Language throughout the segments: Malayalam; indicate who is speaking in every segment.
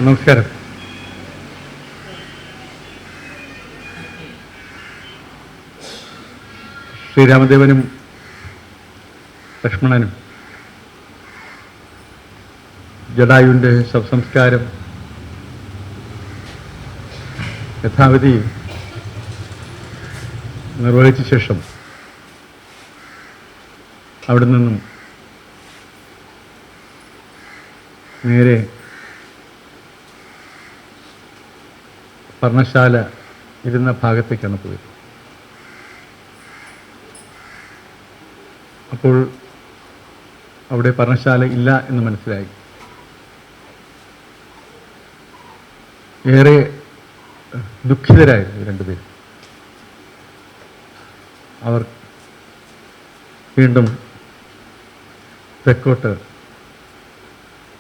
Speaker 1: നമസ്കാരം. ശ്രീരാമദേവനും ലക്ഷ്മണനും ജടായുവിൻ്റെ ശവസംസ്കാരം യഥാവിധി നിർവഹിച്ച ശേഷം അവിടെ നിന്നും നേരെ പർണശാല ഇരുന്ന ഭാഗത്തേക്കാണ് പോയത്. അപ്പോൾ അവിടെ പർണശാല ഇല്ല എന്ന് മനസ്സിലായി. ഏറെ ദുഃഖിതരായിരുന്നു രണ്ടുപേരും. അവർ വീണ്ടും തെക്കോട്ട്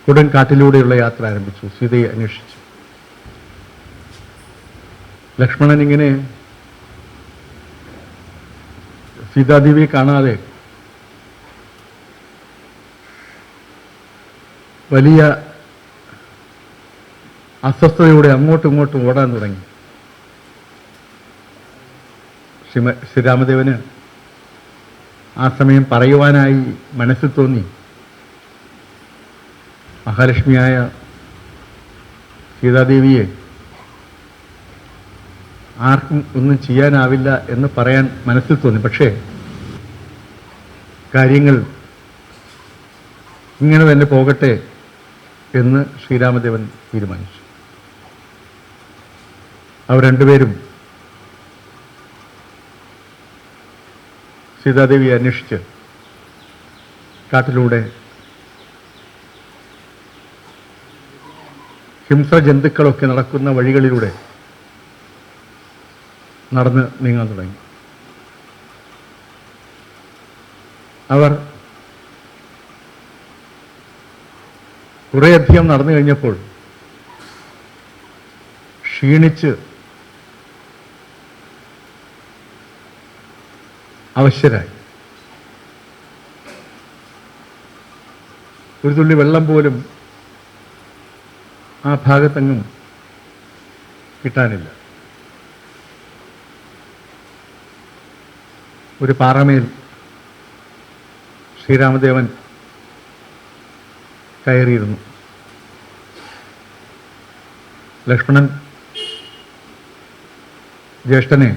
Speaker 1: കൊടുങ്കാട്ടിലൂടെയുള്ള യാത്ര ആരംഭിച്ചു. സീതയെ അന്വേഷിച്ചു. ലക്ഷ്മണൻ ഇങ്ങനെ സീതാദേവിയെ കാണാതെ വലിയ അസ്വസ്ഥതയോടെ അങ്ങോട്ടും ഇങ്ങോട്ടും ഓടാൻ തുടങ്ങി. ശ്രീരാമദേവന് ആ സമയം പറയുവാനായി മനസ്സിൽ തോന്നി, മഹാലക്ഷ്മിയായ സീതാദേവിയെ ആർക്കും ഒന്നും ചെയ്യാനാവില്ല എന്ന് പറയാൻ മനസ്സിൽ തോന്നി. പക്ഷേ കാര്യങ്ങൾ ഇങ്ങനെ തന്നെ പോകട്ടെ എന്ന് ശ്രീരാമദേവൻ തീരുമാനിച്ചു. അവർ രണ്ടുപേരും സീതാദേവിയെ അന്വേഷിച്ച് കാട്ടിലൂടെ ഹിംസജന്തുക്കളൊക്കെ നടക്കുന്ന വഴികളിലൂടെ നടന്ന് നീങ്ങാൻ തുടങ്ങി. അവർ കുറേയധികം നടന്നു കഴിഞ്ഞപ്പോൾ ക്ഷീണിച്ച് അവശരായി. ഒരു തുള്ളി വെള്ളം പോലും ആ ഭാഗത്തെങ്ങും കിട്ടാനില്ല. ഒരു പാറമേൽ ശ്രീരാമദേവൻ കയറിയിരുന്നു. ലക്ഷ്മണൻ ജ്യേഷ്ഠനെ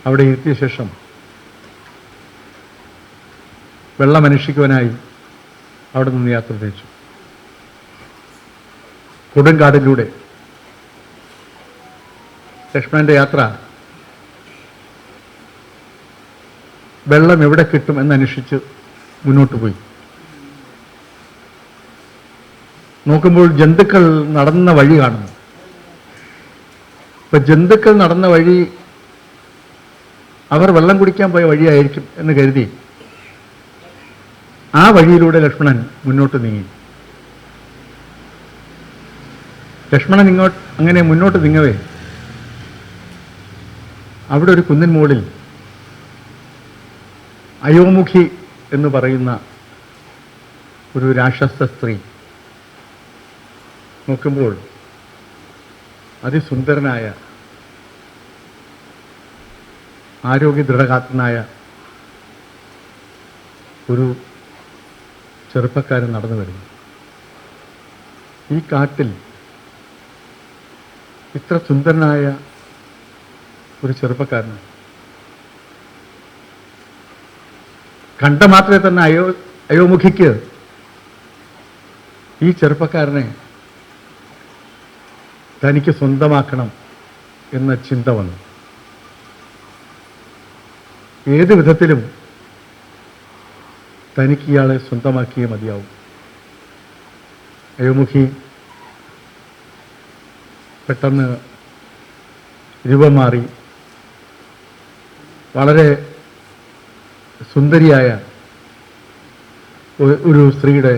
Speaker 1: അവിടെ എത്തിയ ശേഷം വെള്ളം അന്വേഷിക്കുവാനായി അവിടെ നിന്ന് യാത്ര തിരിച്ചു. കൊടുങ്കാടിലൂടെ ലക്ഷ്മണന്റെ യാത്ര വെള്ളം എവിടെ കിട്ടും എന്നന്വേഷിച്ച് മുന്നോട്ട് പോയി. നോക്കുമ്പോൾ ജന്തുക്കൾ നടന്ന വഴി കാണുന്നു. ഇപ്പൊ ജന്തുക്കൾ നടന്ന വഴി അവർ വെള്ളം കുടിക്കാൻ പോയ വഴിയായിരിക്കും എന്ന് കരുതി ആ വഴിയിലൂടെ ലക്ഷ്മണൻ മുന്നോട്ട് നീങ്ങി. ലക്ഷ്മണൻ അങ്ങനെ മുന്നോട്ട് നീങ്ങവേ അവിടെ ഒരു കുന്നിൻ മുകളിൽ അയോമുഖി എന്ന് പറയുന്ന ഒരു രാക്ഷസ സ്ത്രീ. നോക്കുമ്പോൾ അതിസുന്ദരനായ ആരോഗ്യദൃഢഗാത്രനായ ഒരു ചെറുപ്പക്കാരൻ നടന്നു വരുന്നു. ഈ കാട്ടിൽ ഇത്ര സുന്ദരനായ ഒരു ചെറുപ്പക്കാരന് കണ്ട മാത്രമേ തന്നെ അയോമുഖിക്ക് ഈ ചെറുപ്പക്കാരനെ തനിക്ക് സ്വന്തമാക്കണം എന്ന ചിന്ത വന്നു. ഏത് വിധത്തിലും തനിക്ക് ഇയാളെ സ്വന്തമാക്കിയേ മതിയാവും. അയോമുഖി പെട്ടെന്ന് രൂപം മാറി വളരെ സുന്ദരിയായ ഒരു സ്ത്രീയുടെ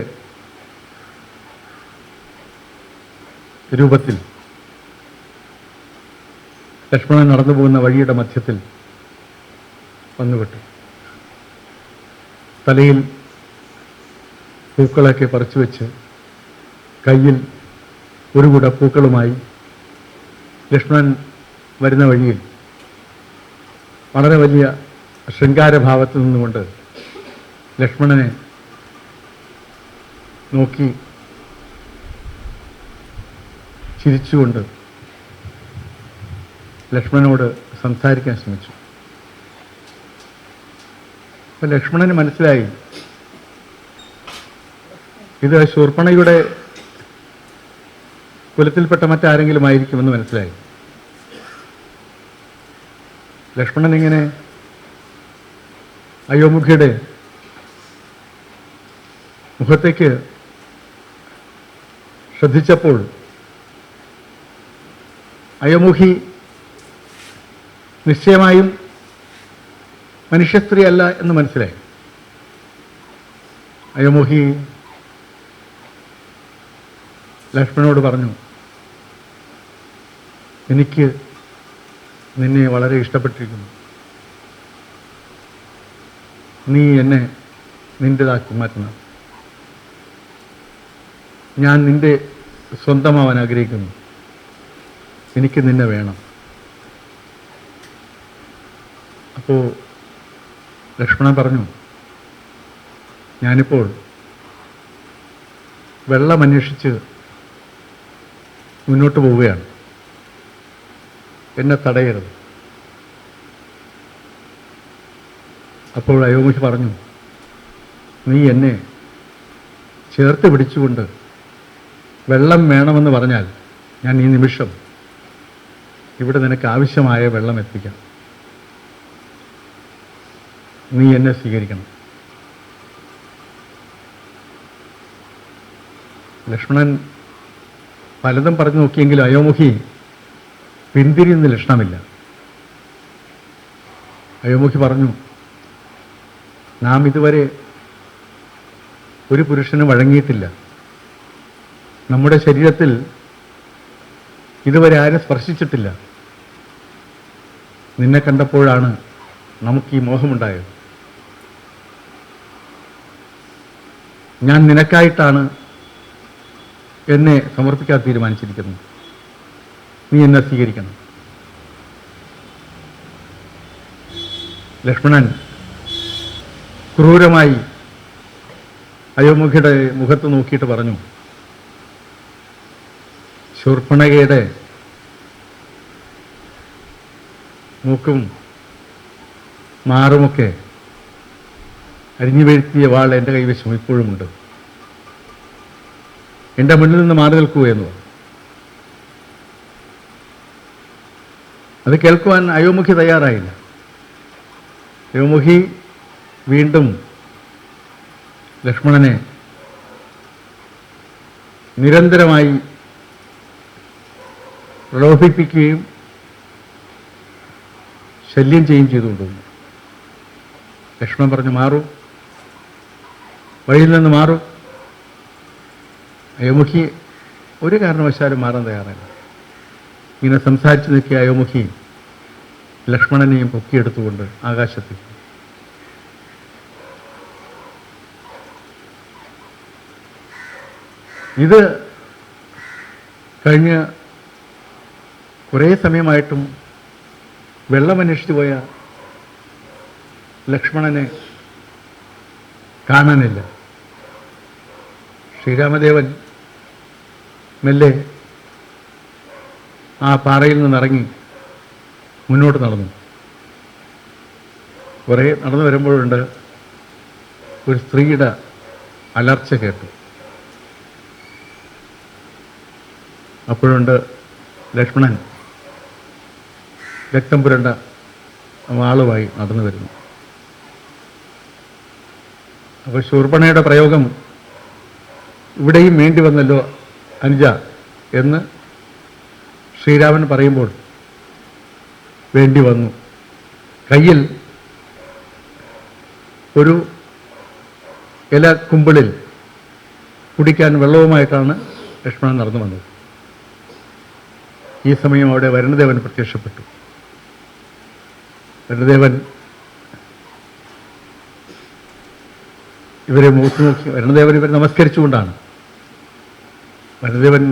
Speaker 1: രൂപത്തിൽ ലക്ഷ്മണൻ നടന്നു പോകുന്ന വഴിയുടെ മധ്യത്തിൽ വന്നുപെട്ടു. തലയിൽ പൂക്കളൊക്കെ പറിച്ചു വെച്ച് കയ്യിൽ ഒരു കൂട പൂക്കളുമായി ലക്ഷ്മണൻ വരുന്ന വഴിയിൽ വളരെ വലിയ ശൃംഗാരഭാവത്ത് നിന്നുകൊണ്ട് ലക്ഷ്മണനെ നോക്കി ചിരിച്ചുകൊണ്ട് ലക്ഷ്മണനോട് സംസാരിക്കാൻ ശ്രമിച്ചു. അപ്പം ലക്ഷ്മണന് മനസ്സിലായി ഇത് ശൂർപ്പണയുടെ കുലത്തിൽപ്പെട്ട മറ്റാരെങ്കിലും ആയിരിക്കുമെന്ന് മനസ്സിലായി. ലക്ഷ്മണൻ ഇങ്ങനെ അയോമുഖിയുടെ മുഖത്തേക്ക് ശ്രദ്ധിച്ചപ്പോൾ അയോമുഖി നിശ്ചയമായും മനുഷ്യസ്ത്രീ അല്ല എന്ന് മനസ്സിലായി. അയോമുഖി ലക്ഷ്മണനോട് പറഞ്ഞു, എനിക്ക് നിന്നെ വളരെ ഇഷ്ടപ്പെട്ടിരിക്കുന്നു. നീ എന്നെ നിൻ്റെതാക്കി മാറ്റണം. ഞാൻ നിൻ്റെ സ്വന്തമാവാൻ ആഗ്രഹിക്കുന്നു. എനിക്ക് നിന്നെ വേണം. അപ്പോൾ ലക്ഷ്മണൻ പറഞ്ഞു, ഞാനിപ്പോൾ വെള്ളമന്വേഷിച്ച് മുന്നോട്ട് പോവുകയാണ്. എന്നെ തടയരുത്. അപ്പോൾ അയോമുഖി പറഞ്ഞു, നീ എന്നെ ചേർത്ത് പിടിച്ചുകൊണ്ട് വെള്ളം വേണമെന്ന് പറഞ്ഞാൽ ഞാൻ ഈ നിമിഷം ഇവിടെ നിനക്ക് ആവശ്യമായ വെള്ളം എത്തിക്കാം. നീ എന്നെ സ്വീകരിക്കണം. ലക്ഷ്മണൻ പലതും പറഞ്ഞു നോക്കിയെങ്കിലും അയോമുഖി പിന്തിരിയുന്ന ലക്ഷണമില്ല. അയോമുഖി പറഞ്ഞു, നാം ഇതുവരെ ഒരു പുരുഷന് വഴങ്ങിയിട്ടില്ല. നമ്മുടെ ശരീരത്തിൽ ഇതുവരെ ആരും സ്പർശിച്ചിട്ടില്ല. നിന്നെ കണ്ടപ്പോഴാണ് നമുക്ക് ഈ മോഹമുണ്ടായത്. ഞാൻ നിനക്കായിട്ടാണ് എന്നെ സമർപ്പിക്കാൻ തീരുമാനിച്ചിരിക്കുന്നത്. നീ എന്നെ സ്വീകരിക്കണം. ലക്ഷ്മണൻ ക്രൂരമായി അയോമുഖിയുടെ മുഖത്ത് നോക്കിയിട്ട് പറഞ്ഞു, ശൂർപ്പണഖയുടെ മൂക്കും മാറുമൊക്കെ അരിഞ്ഞു വീഴ്ത്തിയ വാൾ എൻ്റെ കൈവശം ഇപ്പോഴുമുണ്ട്. എൻ്റെ മുന്നിൽ നിന്ന് മാറി നിൽക്കൂ എന്ന് പറഞ്ഞു. അത് കേൾക്കുവാൻ അയോമുഖി തയ്യാറായില്ല. അയോമുഖി വീണ്ടും ലക്ഷ്മണനെ നിരന്തരമായി പ്രലോഭിപ്പിക്കുകയും ശല്യം ചെയ്യുകയും ചെയ്തുകൊണ്ടുവന്നു. ലക്ഷ്മണൻ പറഞ്ഞു, മാറൂ, വഴിയിൽ നിന്ന് മാറൂ. അയോമുഖി ഒരു കാരണവശാലും മാറാൻ തയ്യാറല്ല. ഇങ്ങനെ സംസാരിച്ചു നിൽക്കിയ അയോമുഖി ലക്ഷ്മണനെയും പൊക്കിയെടുത്തുകൊണ്ട് ആകാശത്തേക്ക്. ഇത് കഴിഞ്ഞ് കുറേ സമയമായിട്ടും വെള്ളമന്വേഷിച്ചു പോയ ലക്ഷ്മണനെ കാണാനില്ല. ശ്രീരാമദേവൻ മെല്ലെ ആ പാറയിൽ നിന്നിറങ്ങി മുന്നോട്ട് നടന്നു. കുറേ നടന്നു വരുമ്പോഴുണ്ട് ഒരു സ്ത്രീയുടെ അലർച്ച കേട്ടു. അപ്പോഴുണ്ട് ലക്ഷ്മണൻ രക്തം പുരണ്ട വാളുമായി നടന്നു വരുന്നു. അപ്പോൾ ശൂർപ്പണയുടെ പ്രയോഗം ഇവിടെയും വേണ്ടി വന്നല്ലോ അനുജ എന്ന് ശ്രീരാമൻ പറയുമ്പോൾ വേണ്ടി വന്നു. കയ്യിൽ ഒരു ഇല കുമ്പിളിൽ കുടിക്കാൻ വെള്ളവുമായിട്ടാണ് ലക്ഷ്മണൻ നടന്നു വന്നത്. ഈ സമയം അവിടെ വരുണദേവൻ പ്രത്യക്ഷപ്പെട്ടു. വരുണദേവൻ ഇവരെ മുഖത്ത് നോക്കി, വരുണദേവൻ ഇവരെ നമസ്കരിച്ചുകൊണ്ടാണ്. വരുണദേവൻ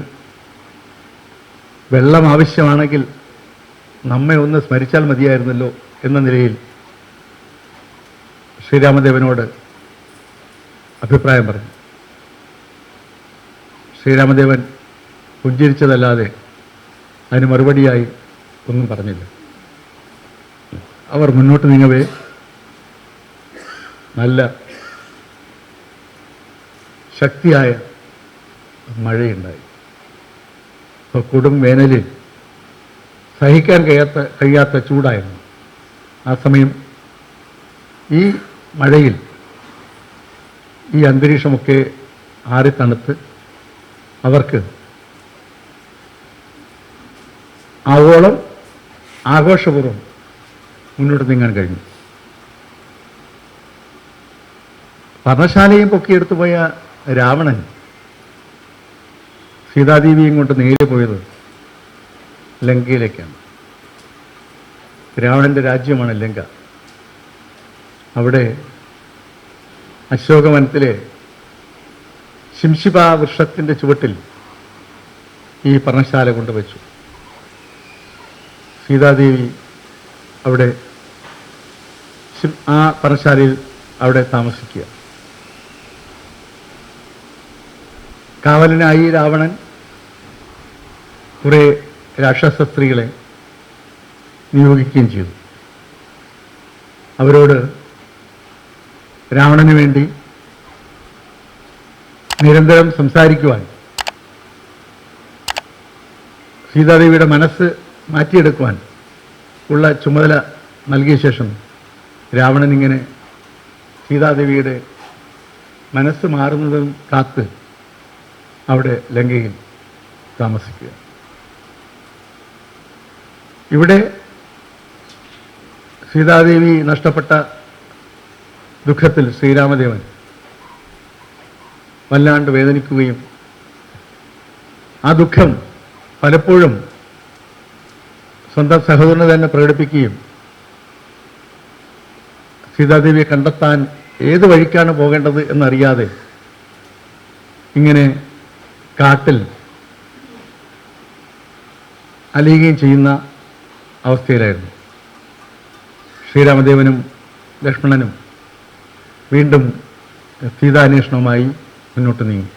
Speaker 1: വെള്ളം ആവശ്യമാണെങ്കിൽ നമ്മെ ഒന്ന് സ്മരിച്ചാൽ മതിയായിരുന്നല്ലോ എന്ന നിലയിൽ ശ്രീരാമദേവനോട് അഭിപ്രായം പറഞ്ഞു. ശ്രീരാമദേവൻ പുഞ്ചിരിച്ചതല്ലാതെ അതിന് മറുപടിയായി ഒന്നും പറഞ്ഞില്ല. അവർ മുന്നോട്ട് നീങ്ങവേ നല്ല ശക്തിയായ മഴയുണ്ടായി. അപ്പോൾ കൊടും വേനലിൽ സഹിക്കാൻ കഴിയാത്ത ചൂടായിരുന്നു. ആ സമയം ഈ മഴയിൽ ഈ അന്തരീക്ഷമൊക്കെ ആറിത്തണുത്ത് അവർക്ക് ആവോളം ആഘോഷപൂർവ്വം മുന്നോട്ട് നീങ്ങാൻ കഴിഞ്ഞു. പർണശാലയും പൊക്കിയെടുത്തു പോയ രാവണൻ സീതാദേവിയും കൊണ്ട് നേരെ പോയത് ലങ്കയിലേക്കാണ്. രാവണൻ്റെ രാജ്യമാണ് ലങ്ക. അവിടെ അശോകവനത്തിലെ ശിംശിപ വൃക്ഷത്തിൻ്റെ ചുവട്ടിൽ ഈ പർണശാല കൊണ്ടുവച്ചു. സീതാദേവി അവിടെ ആ പർണശാലയിൽ അവിടെ താമസിക്കുക. കാവലനായി രാവണൻ കുറേ രാക്ഷസ സ്ത്രീകളെ നിയോഗിക്കുകയും ചെയ്തു. അവരോട് രാവണന് വേണ്ടി നിരന്തരം സംസാരിക്കുവാൻ, സീതാദേവിയുടെ മനസ്സ് മാറ്റിയെടുക്കുവാൻ ഉള്ള ചുമതല നൽകിയ ശേഷം രാവണൻ ഇങ്ങനെ സീതാദേവിയുടെ മനസ്സ് മാറുന്നതും കാത്ത് അവിടെ ലങ്കയിൽ താമസിക്കുക. ഇവിടെ സീതാദേവി നഷ്ടപ്പെട്ട ദുഃഖത്തിൽ ശ്രീരാമദേവൻ വല്ലാണ്ട് വേദനിക്കുകയും ആ ദുഃഖം പലപ്പോഴും സ്വന്തം സഹോദരനെ തന്നെ പ്രകടിപ്പിക്കുകയും സീതാദേവിയെ കണ്ടെത്താൻ ഏത് വഴിക്കാണ് പോകേണ്ടത് എന്നറിയാതെ ഇങ്ങനെ കാട്ടിൽ അലയുകയും ചെയ്യുന്ന അവസ്ഥയിലായിരുന്നു. ശ്രീരാമദേവനും ലക്ഷ്മണനും വീണ്ടും സീതാന്വേഷണവുമായി മുന്നോട്ട് നീങ്ങി.